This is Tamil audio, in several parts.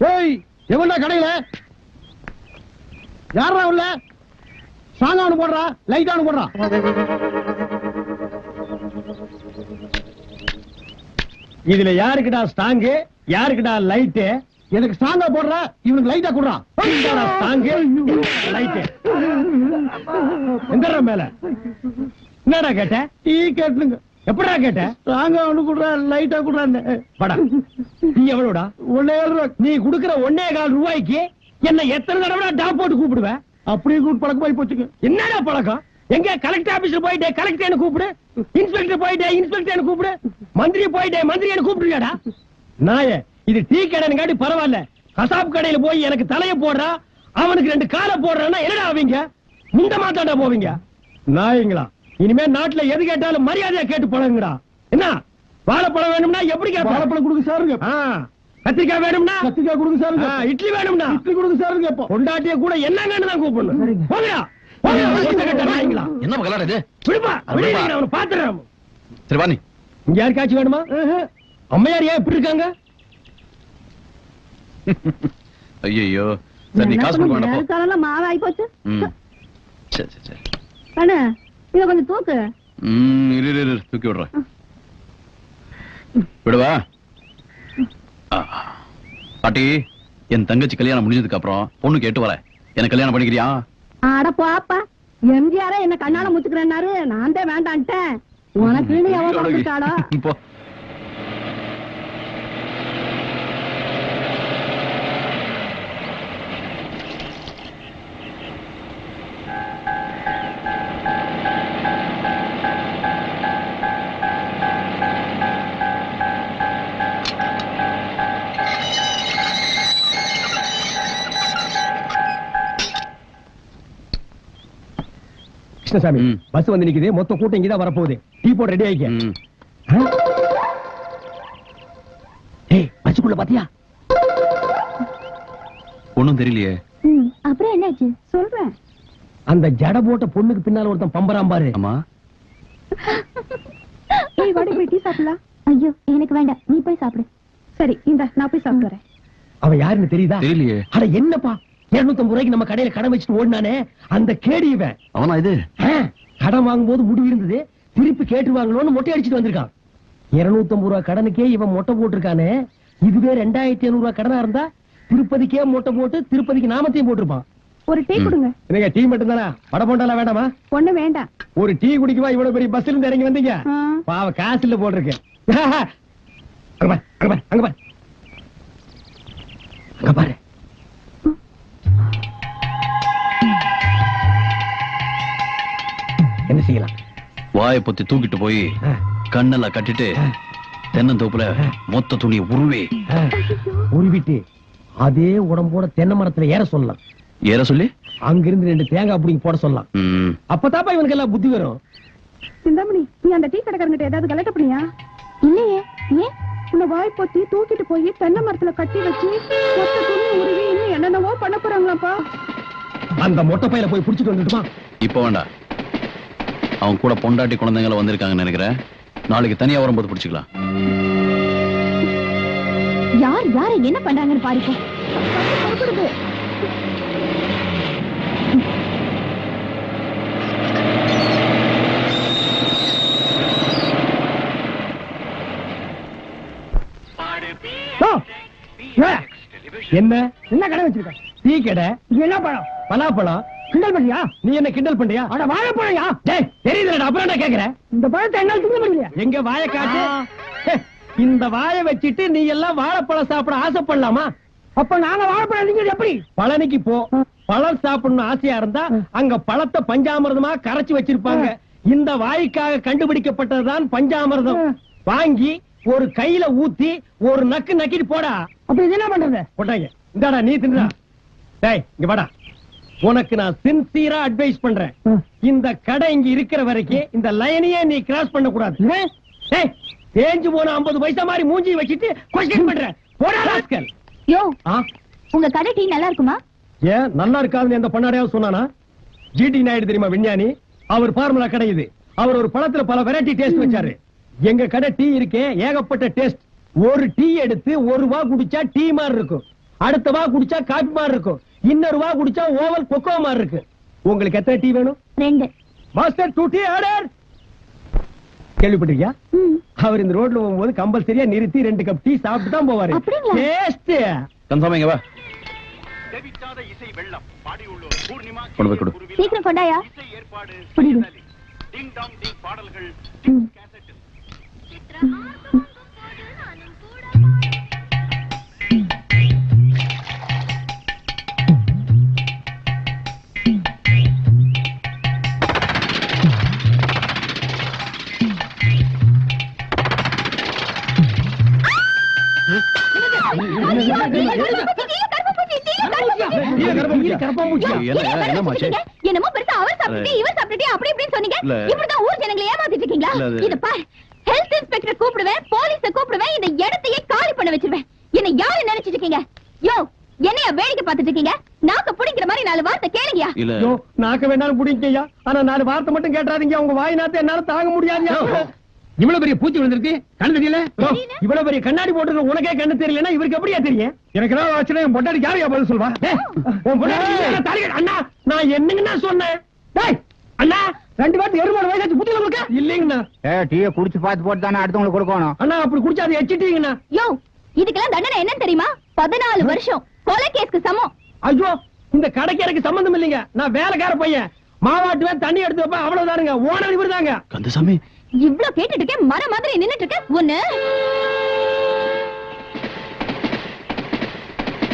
ஏய் எவன்டா கடையில யாரா உள்ள சாங்கானு போடுறா லைட்டானு போடுறா இதுல யாருக்குடா ஸ்டாங்கு யாருக்குடா லைட்டு எனக்கு ஸ்டாங்கா போடுறா இவனுக்கு லைட்டா குடுறா ஸ்டாங்கு லைட்டு எந்தடா மேல என்னடா கேட்ட டீ கேட்டுங்க எப்படா கேட்ட ஸ்டாங்கா ஒண்ணு குடுறா லைட்டா குடுறான்னு படா நீ எவ்வளவுடா 1.5 ரூபாய் நீ குடுக்கிற 1.25 ரூபாய்க்கு என்ன எத்தனை தடவை டாப் போட்டு கூப்பிடுவேன் அப்படியே கூப்பிட்டு பழக்கமாயி போச்சுங்க என்னடா பழக்கம் எங்க கலெக்டர் ஆபீஸ்ல போயிட்டே கலெக்டர் கூப்பிடு இன்ஸ்பெக்டர் போயிட்டே இன்ஸ்பெக்டர் கூப்பிடு மந்திரி போயிட்டே மந்திரி கூப்பிடுறியாடா நாயே இது டீ கடைங்காட்டி பரவாயில்ல கசாப் கடையில போய் எனக்கு தலைய போடுறா அவனுக்கு 2 காலை போடுறான்னா என்னடா ஆவீங்க முண்ட மாத்தாண்டா போவீங்க நாயங்களா இனிமே நாட்டுல எது கேட்டாலும் மரியாதையா கேட்டு பழகுங்கடா என்ன வாழைப்பழம் வேணும்னா எப்படி வாழைப்பழம் கொடுங்க சாருங்க கத்திரிக்காய் வேணும்னா கத்திரிக்காய் கொடுங்க சாருங்க இட்லி வேணும்னா இட்லி கொடுங்க சாருங்க பொண்டாட்டிய கூட என்னங்கன்னு தான் கூப்பிடணும் போங்கடா என்ன மகளா இது பாத்துறேன் சரி வாணி இங்க யாருக்காச்சும் வேணுமா அம்மையார் ஏன் இப்படி இருக்காங்க ஐயோ சரி நீ காசு கொடுக்க வேண்டாம் மாவாய் போச்சு சரி சரி சரி அண்ணா இத கொஞ்சம் தூக்கு இரு தூக்கி விடுறேன் விடுவா பாட்டி என் தங்கச்சி கல்யாணம் முடிஞ்சதுக்கு அப்புறம் பொண்ணு கேட்டு வரேன் எனக்கு கல்யாணம் பண்ணிக்கிறியா அட பாப்பா எம்ஜிஆர என்ன கண்ணால முச்சுக்கிறேன்னாரு நான் தான் வேண்டான்ட்டேன் உனக்கு எவன் கொடுத்துட்டாடா கிருஷ்ணசாமி பஸ் வந்து நிக்குது மொத்த கூட்டம் இங்கதான் வரப்போகுது டீ போட்டு ரெடி ஆயிக்க பஸ்ஸுக்குள்ள பாத்தியா ஒண்ணும் தெரியலையே அப்புறம் என்னாச்சு சொல்றேன் அந்த ஜட போட்ட பொண்ணுக்கு பின்னால ஒருத்தன் பம்பராம் பாரு ஆமா ஏய் வாடி போய் டீ சாப்பிடலாம் ஐயோ எனக்கு வேண்டாம் நீ போய் சாப்பிடு சரி இந்த நான் போய் சாப்பிடுறேன் அவன் யாருன்னு தெரியுதா தெரியலையே அட என்னப்பா 250 ரூபாய்க்கு நம்ம கடையில கடன் வச்சுட்டு ஓடினானே அந்த கேடி இவன் அவனா இது கடன் வாங்கும்போது முடிவு இருந்தது திருப்பி கேட்டுவாங்களோன்னு மொட்டை அடிச்சுட்டு வந்திருக்கான் 250 ரூபாய் கடனுக்கே இவன் மொட்டை போட்டிருக்கானே இதுவே 2500 ரூபாய் கடனா இருந்தா திருப்பதிக்கே மொட்டை போட்டு திருப்பதிக்கு நாமத்தையும் போட்டிருப்பான் ஒரு டீ கொடுங்க என்னங்க டீ மட்டும் தானா வடை போண்டாலாம் வேண்டாமா ஒண்ணு வேண்டாம் ஒரு டீ குடிக்குவா இவ்வளவு பெரிய பஸ்ல இருந்து இறங்கி வந்தீங்க பாவ காசு இல்ல போட்டிருக்கு அங்க பாரு என்ன செய்யலாம் வாயை பொத்தி தூக்கிட்டு போய் கண்ணெல்லாம் கட்டிட்டு தென்னந்தோப்புல மொத்த துணியை உருவிட்டு அதே உடம்போட தென்னை மரத்துல ஏற சொல்லலாம் ஏற சொல்லி அங்கிருந்து 2 தேங்காய் பிடிங்கி போட சொல்லலாம் அப்பதாப்பா இவனுக்கு எல்லாம் புத்தி வரும் சிந்தாமணி நீ அந்த டீ கடைக்காரங்கிட்ட ஏதாவது கலெக்ட் பண்ணியா இல்லையே ஏன் உன்னை வாய் பொத்தி தூக்கிட்டு போய் தென்னை மரத்துல கட்டி வச்சு மொத்த துணி உருவி இன்னும் என்னென்னவோ பண்ண போறாங்களாப்பா அந்த மொட்டை பையில போய் புடிச்சிட்டு வந்துட்டுமா இப்ப வேண்டாம் அவன் கூட பொண்டாட்டி குழந்தைங்கள வந்திருக்காங்கன்னு நினைக்கிறேன் நாளைக்கு தனியா வரும்போது பிடிச்சுக்கலாம் யார் யார என்ன பண்றாங்கன்னு பாருங்க என்ன என்ன கடை வச்சிருக்க டீ கடை என்ன பழம் பலாப்பழம் கிண்டல் பண்ணியா நீ என்ன கிண்டல் பண்றியா அட வாழைப்பழம்யா டேய் தெரியுதுடா அப்புறம் என்ன கேக்குறேன் இந்த பழத்தை என்னால திங்க முடியல எங்க வாயை காட்டு இந்த வாயை வச்சிட்டு நீ எல்லாம் வாழைப்பழம் சாப்பிட ஆசைப்படலாமா அப்ப நாங்க வாழைப்பழம் திங்கிறது எப்படி பழனிக்கு போ பழம் சாப்பிடணும் ஆசையா இருந்தா அங்க பழத்தை பஞ்சாமிர்தமா கரைச்சு வச்சிருப்பாங்க இந்த வாய்க்காக கண்டுபிடிக்கப்பட்டதுதான் பஞ்சாமிர்தம் வாங்கி ஒரு கையில ஊத்தி ஒரு நக்கு நக்கிட்டு போடா அப்படி என்ன பண்றது போட்டாங்க இந்தாடா நீ தின்றா டேய் இங்க வாடா உனக்கு நான் சின்சியரா அட்வைஸ் பண்றேன் இந்த கடை இங்க இருக்கிற வரைக்கும் இந்த லைனையே நீ கிராஸ் பண்ண கூடாது டேய் தேஞ்சு போன 50 பைசா மாதிரி மூஞ்சி வச்சிட்டு क्वेश्चन பண்ற போடா ராஸ்கல் யோ உங்க கடை டீ நல்லா இருக்குமா ஏன் நல்லா இருக்காதுன்னு எந்த பண்ணாடையாவது சொன்னானா ஜிடி நாயுடு தெரியுமா விஞ்ஞானி அவர் ஃபார்முலா கடை இது அவர் ஒரு பழத்துல பல வெரைட்டி டேஸ்ட் வச்சாரு எங்க கடை டீ இருக்கே ஏகப்பட்ட டேஸ்ட் ஒரு டீ எடுத்து 1 ரூபாய் குடிச்சா டீ மாதிரி இருக்கும் அடுத்த வா குடிச்சா காபி மாதிரி இருக்கும், இன்னொரு வா குடிச்சா ஓவல் கொக்கோ மாதிரி இருக்கு. உங்களுக்கு எத்தனை டீ வேணும்? 2. Master 2 tea order. கேள்விப்பட்டிருக்கியா? அவர் இந்த ரோட்ல போகும்போது கம்பல்சரியா நிறுத்தி 2 கப் டீ சாப்பிட்டு தான் போவாரு. அப்படிங்களா? டேஸ்ட். கன்சாமி இங்க வா. கொண்டு போய் கொடு. சீக்கிரம் கொண்டாயா. புரியுது. என்னமாச்சு? என்னமோ பெருசா அவர் சாப்பிட்டு இவர் சாப்பிட்டு அப்படி இப்படின்னு சொன்னீங்க. இல்ல. இப்படிதான் ஊர் ஜனங்களை ஏமாத்திட்டு இருக்கீங்களா? இல்ல, அது- இத பாரு, ஹெல்த் இன்ஸ்பெக்டர் கூப்பிடுவேன், போலீஸ கூப்பிடுவேன், இந்த இடத்தையே காலி பண்ண வச்சிருவேன். என்ன யாரு நினைச்சிட்டு இருக்கீங்க? யோ, என்னைய வேடிக்கை பார்த்துட்டு இருக்கீங்க? நாக்க புடிங்கிற மாதிரி 4 வார்த்தை கேளுங்கயா. இல்ல ஐயோ, நாக்க வேணாலும் புடிங்கய்யா, ஆனா 4 வார்த்தை மட்டும் கேட்றாதீங்க. உங்க வாய் நாத்த என்னால தாங்க முடியாதுயா. இவ்வளவு பெரிய பூச்சி விழுந்திருக்கு, கண்ணு தெரியல? இவ்வளவு பெரிய கண்ணாடி போட்டு உனக்கே கண்ணு தெரியலன்னா இவருக்கு எப்படியா தெரியும்? எனக்கு என்ன ஆச்சுன்னா என் பொண்டாட்டி யாரையா பதில் சொல்வா? உன் பொண்டாட்டி இல்ல, நான் தாலி கட்ட- அண்ணா, நான் என்னங்கண்ணா சொன்னேன்? டேய், அண்ணா, 2 பேருக்கு 1 வயசாச்சு புத்தி உங்களுக்கு இல்லைங்கண்ணா. டீயை குடிச்சு பார்த்து போட்டு தானே அடுத்தவங்களுக்கு கொடுக்கணும். அண்ணா, அப்படி குடிச்சா அதை எச்சிட்டீங்கண்ணா. யோ, இதுக்கெல்லாம் தண்டனை என்னன்னு தெரியுமா? 14 வருஷம் கொலை கேஸ்க்கு சமம். ஐயோ, இந்த கடைக்கு எனக்கு சம்பந்தம் இல்லைங்க. நான் வேலைக்கார பையன், மாவாட்டுவேன், தண்ணி எடுத்து வைப்பேன், அவ்வளவுதானுங்க. ஓனர் இவர் தாங்க. கந்தசாமி இவ்ளோ கேட்டுட்டு இருக்கேன், மர மாதிரி நின்னுட்டு இருக்க. ஒண்ணு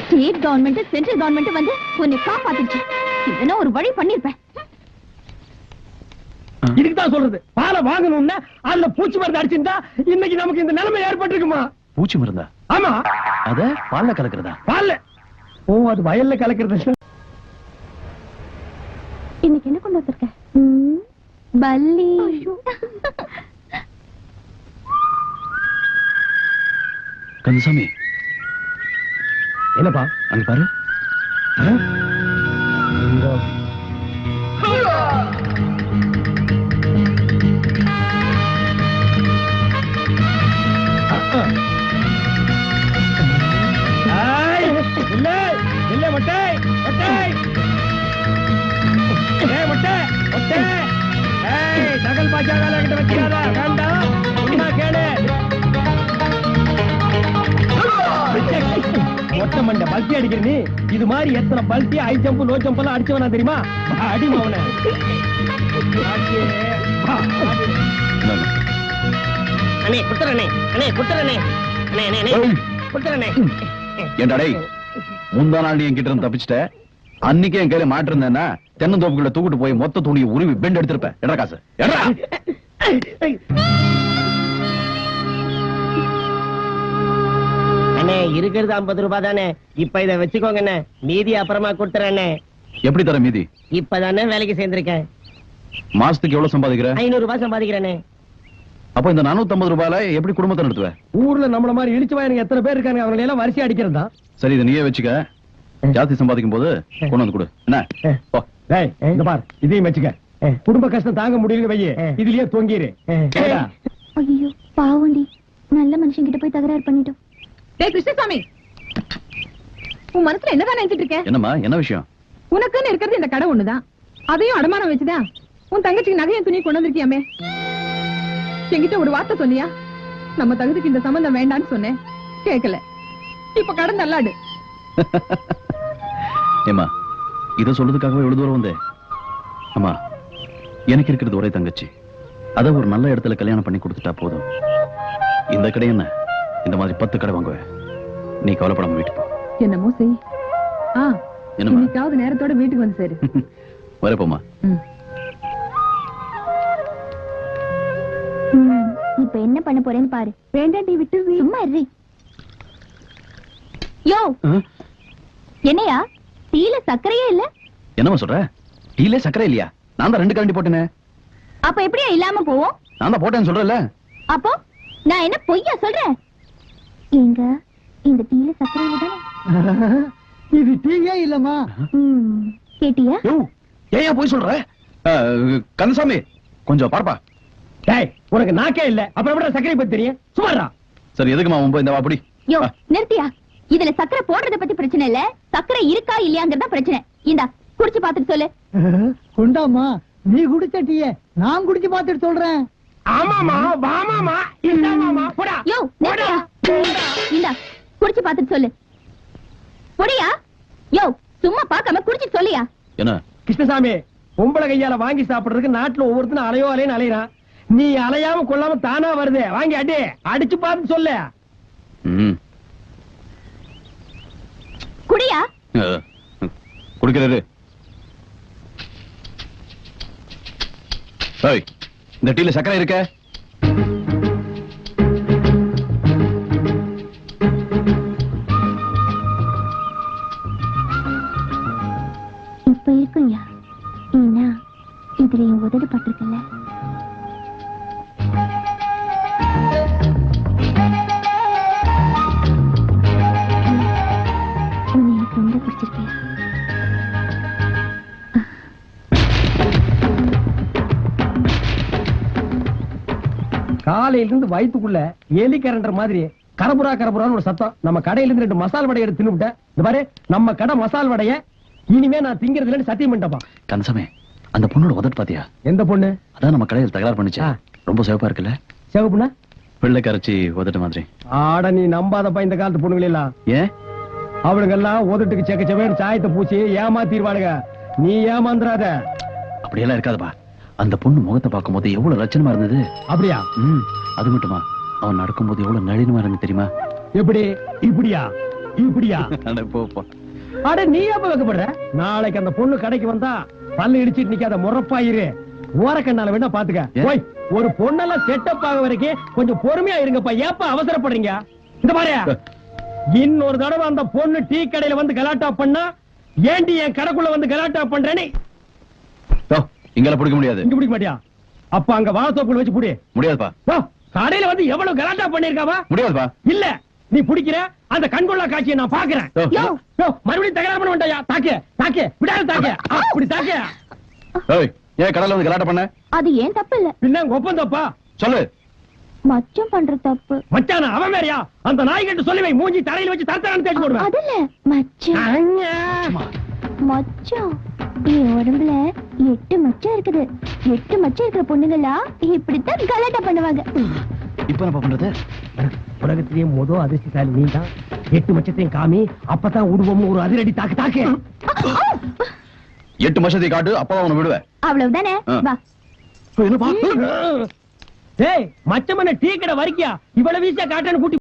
ஸ்டேட் கவர்மெண்ட் சென்ட்ரல் கவர்மெண்ட் வந்து உன்னை காப்பாத்துச்சு. இதெல்லாம் ஒரு வழி பண்ணிருப்பேன். இதுக்கு தான் சொல்றது, பாலை வாங்கணும்னா அதுல பூச்சி மருந்து அடிச்சிருந்தா இன்னைக்கு நமக்கு இந்த நிலைமை ஏற்பட்டிருக்குமா? பூச்சி மருந்தா? ஆமா, அத பால்ல கலக்குறதா? பால்ல. ஓ, அது வயல்ல கலக்கிறது. இன்னைக்கு என்ன கொண்டு வந்திருக்க? பல்லி. கந்தசாமி என்னப்பா அங்க பாரு. இல்ல இல்ல, மொட்டை மொட்டை, மொட்டை மொட்டை, தகல் பாஜாவால கிட்ட வச்சிடாத, வேண்டாம். சொன்னா கேளு. மொட்டை மண்டை பல்ட்டி அடிக்கிற நீ, இது மாதிரி எத்தனை பல்ட்டி ஹை ஜம்ப் லோ ஜம்ப் எல்லாம் அடிச்சவனா தெரியுமா? அடிமா அவனை. அண்ணே குத்துறனே, அண்ணே குத்துறனே, அண்ணே அண்ணே அண்ணே ஏய், குத்துறனே. ஏன்டா டேய், முந்தா நாள் நீ என்கிட்ட இருந்து தப்பிச்சிட்ட. அன்னைக்கே என் கையில மாட்டிருந்தேன்னா தென்னந்தோப்புக்குள்ள தூக்கிட்டு போய் மொத்த துணியை உருவி பெண்ட் எடுத்திருப்பேன். எடா காசு எடா. அண்ணே இருக்கிறது 50 ரூபாய் தானே, இப்ப இத வச்சுக்கோங்க அண்ணே, மீதி அப்புறமா கொடுத்துறேன். எப்படி தர மீதி? இப்பதானே வேலைக்கு சேர்ந்திருக்கேன், மாசத்துக்கு எவ்வளவு சம்பாதிக்கிற? 500 ரூபாய் சம்பாதிக்கிறேனே. அப்ப இந்த 450 ரூபாயில எப்படி குடும்பத்தை நடத்துவ? ஊர்ல நம்மள மாதிரி இழிச்சு வாயனுங்க எத்தனை பேர் இருக்காங்க, அவங்களை எல்லாம் வரிசை அடிக்கிறதா? சரி, இதை நீயே வச்சுக்க. ஜாஸ்தி சம்பாதிக்கும் போது கொண்டு வந்து கொடு. என்ன போ. டேய், இங்க பார், இதையும் வச்சுக்க. குடும்ப கஷ்டம் தாங்க முடியல வையே, இதுலயே தொங்கிரு. கேடா. ஐயோ பாவண்டி, நல்ல மனுஷன் கிட்ட போய் தகராறு பண்ணிட்டோம். டேய் கிருஷ்ணசாமி, உன் மனசுல என்னதான் நினைச்சிட்டு இருக்க? என்னம்மா, என்ன விஷயம்? உனக்குன்னு இருக்கிறது இந்த கடை ஒண்ணுதான், அதையும் அடமானம் வச்சுதான் உன் தங்கச்சிக்கு நகையும் துணி கொண்டு வந்திருக்கியாமே. என்கிட்ட ஒரு வார்த்தை சொன்னியா? நம்ம தகுதிக்கு இந்த சம்பந்தம் வேண்டான்னு சொன்னேன், கேட்கல. இப்ப கடை நல்லாடு. ஏமா, இத சொல்றதுக்காகவே எவ்வளவு தூரம் வந்தே? அம்மா, எனக்கு இருக்கிறது ஒரே தங்கச்சி, அத ஒரு நல்ல இடத்துல கல்யாணம் பண்ணி கொடுத்துட்டா போதும். இந்த கடை என்ன, இந்த மாதிரி 10 கடை வாங்குவேன். நீ கவலைப்படாம வீட்டுக்கு போ. என்னமோ செய். என்னம்மா? இன்னைக்காவது நேரத்தோட வீட்டுக்கு வந்து சேரு. வரப்போமா. இப்ப என்ன பண்ண போறேன்னு பாரு. வேண்டாண்டி, விட்டு சும்மா இரு. யோ, என்னையா டீல சர்க்கரையே இல்ல? என்னம்மா சொல்ற? டீலே சக்கரை இல்லையா? நான் தான் 2 கரண்டி போட்டேனே. அப்ப எப்படியா இல்லாம போவோம்? நான் தான் போட்டேன்னு சொல்றேன்ல. அப்போ நான் என்ன பொய்யா சொல்றேன்? எங்க இந்த டீல சர்க்கரை இல்ல? இது டீயே இல்லம்மா. கேட்டியா? யோ, ஏன் போய் சொல்ற? கந்தசாமி, கொஞ்சம் பார்ப்பா. டேய், உனக்கு நாக்கே இல்ல, அப்புறம் எப்படி சர்க்கரை பத்தி தெரியும்? சும்மாடா. சரி, எதுக்குமா உன் போய் இந்த வா அப்படி. யோ நிறுத்தியா, இதுல சக்கரை போடுறத பத்தி பிரச்சனை இல்ல, சக்கரை இருக்கா இல்லையாங்கறத பிரச்சனை. இந்தா குடிச்சு பாத்துட்டு சொல்லு. கொண்டாமா, நீ குடிச்ச டீய நான் குடிச்சு பார்த்துட்டு சொல்றேன். ஆமாமா, வாமாமா, இந்தாமாமா, போடா. யோ நிறுத்தியா? இந்தா குடிச்சு பாத்துட்டு சொல்லு. போடியா? யோ சும்மா பார்க்காம குடிச்சு சொல்லியா? என்ன கிருஷ்ணசாமி, பொம்பளை கையால வாங்கி சாப்பிடுறதுக்கு நாட்டுல ஒவ்வொருத்தனும் அலையோ அலைன்னு அலையறான். நீ அலையாம கொள்ளாம தானா வருது. வாங்கி அடி, அடிச்சு பார்த்து சொல்லு. ம். குடியா? குடிக்கிறது. ஏய், இந்த டீல சக்கரை இருக்க? இப்ப இருக்குயா. ஏன்னா இதுல என் உதடு பட்டிருக்கல. உன்னை எனக்கு ரொம்ப பிடிச்சிருக்கியா? காலையில இருந்து வயித்துக்குள்ள எலி கரண்டற மாதிரி கரபுரா கரபுரான்னு ஒரு சத்தம். நம்ம கடையில இருந்து 2 மசால் வடை எடுத்து தின்னுட்டேன். இந்த பாரு, நம்ம கடை மசால் வடைய இனிமே நான் திங்கிறது இல்லன்னு சத்தியம் பண்ணிட்டப்பா. கன்சமே, அந்த பொண்ணோட உதட்டு பாத்தியா? எந்த பொண்ணு? அதான் நம்ம கடையில் தகராறு பண்ணுச்சு. ஆ. ரொம்ப சிவப்பா இருக்குல்ல? சிவப்புண்ணா? வெள்ளை கரைச்சி உதட்டு மாதிரி. ஆட, நீ நம்பாதப்பா இந்த காலத்து பொண்ணுங்கள எல்லாம். ஏன்? அவளுங்க எல்லாம் உதட்டுக்கு செக்க செவேன்னு சாயத்தை பூச்சி ஏமாத்திடுவாளுங்க. நீ ஏமாந்துறாத. அப்படியெல்லாம் இருக்காதுப்பா. அந்த பொண்ணு முகத்தை பார்க்கும்போது எவ்வளவு லட்சணமா இருந்தது. அப்படியா? ம். அது மட்டுமா, அவன் நடக்கும்போது எவ்வளவு நளினமா இருந்து தெரியுமா? எப்படி? இப்படியா? இப்படியா? அட போப்பா. அட, நீ எப்ப வைக்கப்படுற? நாளைக்கு அந்த பொண்ணு கடைக்கு வந்தா பல்லு இடிச்சிட்டு நிக்காத, முறப்பாயிரு. ஓரக்கண்ணால வேணா பாத்துக்க. ஏன்? போய் ஒரு பொண்ணெல்லாம் செட்டப் ஆக வரைக்கும் கொஞ்சம் பொறுமையா இருங்கப்பா. ஏப்பா அவசரப்படுறீங்க? இந்த மாதிரி இன்னொரு தடவை அந்த பொண்ணு டீ கடையில வந்து கலாட்டா பண்ணா, ஏண்டி என் கடைக்குள்ள வந்து கலாட்டா பண்றேன்னு ஓ, இங்கெல்லாம் பிடிக்க முடியாது. இங்க பிடிக்க மாட்டியா? அப்ப அங்க வாசப்பூல் வச்சு புடி. முடியாதுப்பா. போ, கடையில வந்து எவ்வளவு கலாட்டா பண்ணிருக்காவா? முடியாதுப்பா. இல்ல, நீ பிடிக்கிற அந்த கண்கொள்ளா காட்சியை நான் பாக்குறேன். ஓ. யோ, யோ, மறுபடியும் தகராறு பண்ண வேண்டாயா? தாக்கு, தாக்கு, விடாத தாக்கு. அப்படி தாக்கு. ஏய், ஏன் கடல்ல வந்து கலாட்டம் பண்ண? அது ஏன் தப்பு இல்ல, பின்ன உங்க ஒப்பம் தப்பா? சொல்லு. மச்சம் பண்ற தப்பு. மச்சானா அவன் வேறயா? அந்த நாய்கிட்ட சொல்லி வை, மூஞ்சி தரையில வச்சு தரத்தரான்னு தேய்ச்சு போடுவேன். அது இல்ல மச்சம். அண்ணா. மச்சம் என் உடம்புல 8 மச்சம் இருக்குது. 8 மச்சம் இருக்கிற பொண்ணுங்களா இப்படித்தான் கலாட்டா பண்ணுவாங்க. இப்ப என்ன பண்றது? உலகத்திலேயே மொத அதிர்ஷ்டசாலி நீ தான். 8 மச்சத்தையும் காமி, அப்பதான் உருவம் ஒரு அதிரடி தாக்கு தாக்கு. 8 வருஷத்தை காட்டு, அப்பதான் உன்னை விடுவேன். அவ்வளவுதானே? ஆ. வா. என்னப்பா? டேய், மச்சமன டீ கடை வரைக்கியா இவ்வளவு வீசா காட்டன்னு கூட்டி